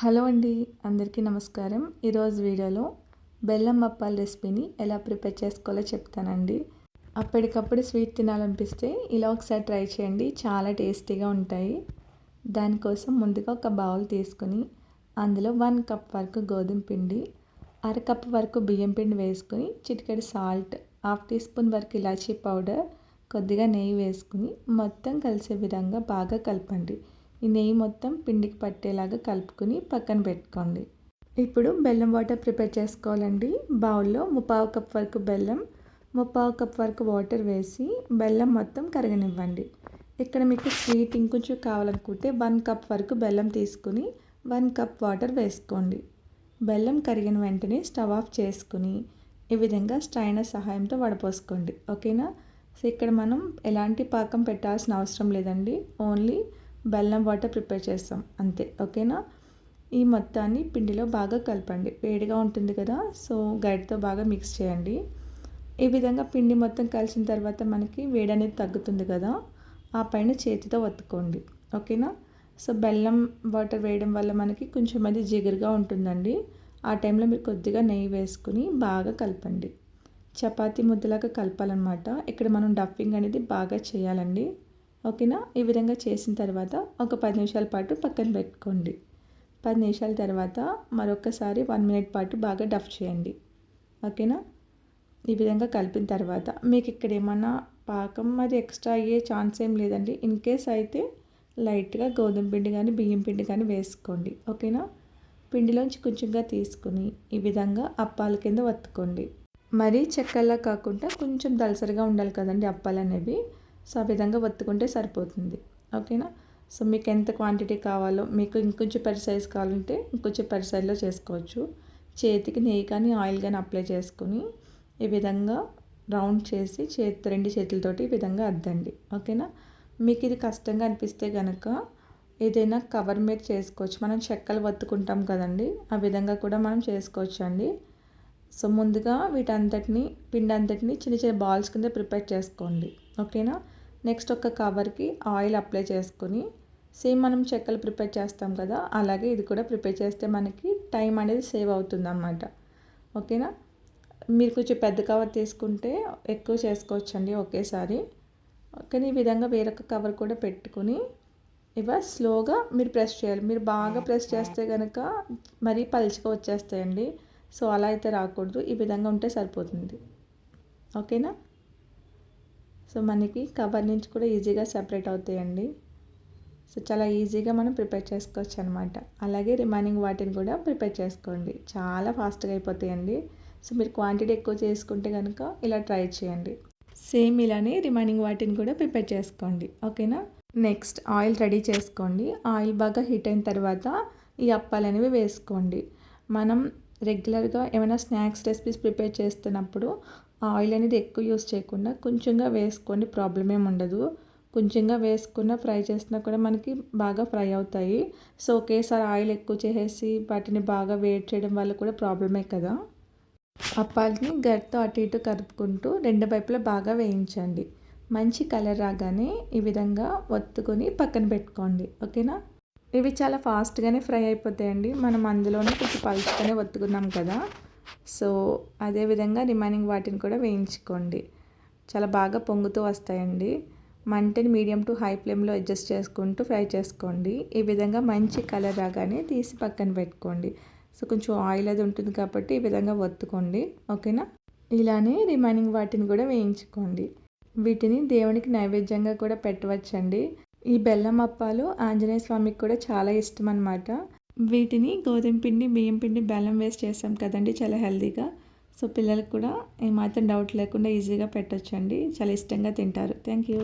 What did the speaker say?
Hello అండి, అందరికీ నమస్కారం. ఈరోజు వీడియోలో బెల్లం అప్పాల రెసిపీని ఎలా ప్రిపేర్ చేసుకోవాలో చెప్తానండి. అప్పటికప్పుడు స్వీట్ తినాలనిపిస్తే ఇలా ఒకసారి ట్రై చేయండి, చాలా టేస్టీగా ఉంటాయి. దానికోసం ముందుగా ఒక బౌల్ తీసుకుని అందులో 1 కప్ వరకు గోధుమ పిండి, అరకప్పు వరకు బియ్యం పిండి వేసుకుని చిటికెడు సాల్ట్, హాఫ్ టీ స్పూన్ వరకు ఇలాచీ పౌడర్, కొద్దిగా నెయ్యి వేసుకుని మొత్తం కలిసే విధంగా బాగా కలపండి. ఈ నెయ్యి మొత్తం పిండికి పట్టేలాగా కలుపుకుని పక్కన పెట్టుకోండి. ఇప్పుడు బెల్లం వాటర్ ప్రిపేర్ చేసుకోవాలండి. బౌల్లో 3/4 కప్ వరకు బెల్లం, 3/4 కప్ వరకు వాటర్ వేసి బెల్లం మొత్తం కరగనివ్వండి. ఇక్కడ మీకు స్వీట్ ఇంకొంచెం కావాలనుకుంటే 1 కప్ వరకు బెల్లం తీసుకుని 1 కప్ వాటర్ వేసుకోండి. బెల్లం కరిగిన వెంటనే స్టవ్ ఆఫ్ చేసుకుని ఈ విధంగా స్ట్రైనర్ సహాయంతో వడపోసుకోండి. ఓకేనా? సో ఇక్కడ మనం ఎలాంటి పాకం పెట్టాల్సిన అవసరం లేదండి, ఓన్లీ బెల్లం వాటర్ ప్రిపేర్ చేస్తాం అంతే. ఓకేనా? ఈ మొత్తాన్ని పిండిలో బాగా కలపండి. వేడిగా ఉంటుంది కదా, సో గరిటెతో బాగా మిక్స్ చేయండి. ఈ విధంగా పిండి మొత్తం కలిసిన తర్వాత మనకి వేడి అనేది తగ్గుతుంది కదా, ఆ పైన చేతితో ఒత్తుకోండి. ఓకేనా? సో బెల్లం వాటర్ వేయడం వల్ల మనకి కొంచెం అది జిగురుగా ఉంటుందండి. ఆ టైంలో మీరు కొద్దిగా నెయ్యి వేసుకుని బాగా కలపండి. చపాతీ ముద్దలాగా కలపాలన్నమాట. ఇక్కడ మనం డఫింగ్ అనేది బాగా చేయాలండి. ఓకేనా? ఈ విధంగా చేసిన తర్వాత ఒక 10 నిమిషాల పాటు పక్కన పెట్టుకోండి. 10 నిమిషాల తర్వాత మరొకసారి 1 మినిట్ పాటు బాగా డఫ్ చేయండి. ఓకేనా? ఈ విధంగా కలిపిన తర్వాత మీకు ఇక్కడ ఏమన్నా పాకం అది ఎక్స్ట్రా అయ్యే ఛాన్స్ ఏం లేదండి. ఇన్ కేస్ అయితే లైట్గా గోధుమ పిండి కానీ బియ్యం పిండి కానీ వేసుకోండి. ఓకేనా? పిండిలోంచి కొంచెంగా తీసుకుని ఈ విధంగా అప్పాల కింద వత్తుకోండి. మరీ చెక్కల్లా కాకుండా కొంచెం దలసరిగా ఉండాలి కదండి అప్పాలు అనేవి. సో ఆ విధంగా ఒత్తుకుంటే సరిపోతుంది. ఓకేనా? సో మీకు ఎంత క్వాంటిటీ కావాలో, మీకు ఇంకొంచెం పెద్ద సైజు కావాలంటే ఇంకొంచెం పెద్ద సైజులో చేసుకోవచ్చు. చేతికి నెయ్యి కానీ ఆయిల్ కానీ అప్లై చేసుకుని ఈ విధంగా రౌండ్ చేసి రెండు చేతులతోటి ఈ విధంగా అద్దండి. ఓకేనా? మీకు ఇది కష్టంగా అనిపిస్తే కనుక ఏదైనా కవర్ మీద చేసుకోవచ్చు. మనం చెక్కలు ఒత్తుకుంటాం కదండి, ఆ విధంగా కూడా మనం చేసుకోవచ్చు అండి. సో ముందుగా వీటంతటిని పిండి అంతటిని చిన్న చిన్న బాల్స్ కింద ప్రిపేర్ చేసుకోండి. ఓకేనా? నెక్స్ట్ ఒక కవర్కి ఆయిల్ అప్లై చేసుకొని సేమ్ మనం చెక్కలు ప్రిపేర్ చేస్తాం కదా, అలాగే ఇది కూడా ప్రిపేర్ చేస్తే మనకి టైం అనేది సేవ్ అవుతుంది అన్నమాట. ఓకేనా? మీరు కొంచెం పెద్ద కవర్ తీసుకుంటే ఎక్కువ చేసుకోవచ్చు అండి ఒకేసారి. కానీ ఈ విధంగా వేరొక కవర్ కూడా పెట్టుకుని స్లోగా మీరు ప్రెస్ చేయాలి. మీరు బాగా ప్రెస్ చేస్తే కనుక మరీ పలుచగా వచ్చేస్తాయండి. సో అలా అయితే రాకూడదు, ఈ విధంగా ఉంటే సరిపోతుంది. ఓకేనా? సో మనకి కవర్ నుంచి కూడా ఈజీగా సెపరేట్ అవుతాయండి. సో చాలా ఈజీగా మనం ప్రిపేర్ చేసుకోవచ్చు అనమాట. అలాగే రిమైనింగ్ వాటిని కూడా ప్రిపేర్ చేసుకోండి, చాలా ఫాస్ట్గా అయిపోతాయండి. సో మీరు క్వాంటిటీ ఎక్కువ చేసుకుంటే కనుక ఇలా ట్రై చేయండి. సేమ్ ఇలానే రిమైనింగ్ వాటిని కూడా ప్రిపేర్ చేసుకోండి. ఓకేనా? నెక్స్ట్ ఆయిల్ రెడీ చేసుకోండి. ఆయిల్ బాగా హీట్ అయిన తర్వాత ఈ అప్పాలు అనేవి వేసుకోండి. మనం రెగ్యులర్గా ఏమైనా స్నాక్స్ రెసిపీస్ ప్రిపేర్ చేస్తున్నప్పుడు ఆయిల్ అనేది ఎక్కువ యూస్ చేయకుండా కొంచెంగా వేసుకోండి, ప్రాబ్లం ఏమి ఉండదు. కొంచెంగా వేసుకున్న ఫ్రై చేసినా కూడా మనకి బాగా ఫ్రై అవుతాయి. సో ఒకేసారి ఆయిల్ ఎక్కువ చేసేసి వాటిని బాగా వేడి చేయడం వల్ల కూడా ప్రాబ్లమే కదా. అప్పాలని గరిటెతో అటు ఇటు కలుపుకుంటూ రెండు వైపులా బాగా వేయించండి. మంచి కలర్ రాగానే ఈ విధంగా ఒత్తుకొని పక్కన పెట్టుకోండి. ఓకేనా? ఇవి చాలా ఫాస్ట్గానే ఫ్రై అయిపోతాయండి. మనం అందులోనే కొంచెం పలుచుకొని ఒత్తుకున్నాం కదా, సో అదేవిధంగా రిమైనింగ్ వాటిని కూడా వేయించుకోండి. చాలా బాగా పొంగుతూ వస్తాయండి. మంటని మీడియం టు హై ఫ్లేమ్లో అడ్జస్ట్ చేసుకుంటూ ఫ్రై చేసుకోండి. ఈ విధంగా మంచి కలర్ రాగానే తీసి పక్కన పెట్టుకోండి. సో కొంచెం ఆయిల్ అది ఉంటుంది కాబట్టి ఈ విధంగా ఒత్తుకోండి. ఓకేనా? ఇలానే రిమైనింగ్ వాటిని కూడా వేయించుకోండి. వీటిని దేవునికి నైవేద్యంగా కూడా పెట్టవచ్చండి. ఈ బెల్లం అప్పాలు ఆంజనేయ స్వామికి కూడా చాలా ఇష్టం అన్నమాట. వీటిని గోధుమ పిండి బియ్యం పిండి బెల్లం వేసి చేస్తాం కదండి, చాలా హెల్తీగా. సో పిల్లలకు కూడా ఏమాత్రం డౌట్ లేకుండా ఈజీగా పెట్టొచ్చండి, చాలా ఇష్టంగా తింటారు. Thank you.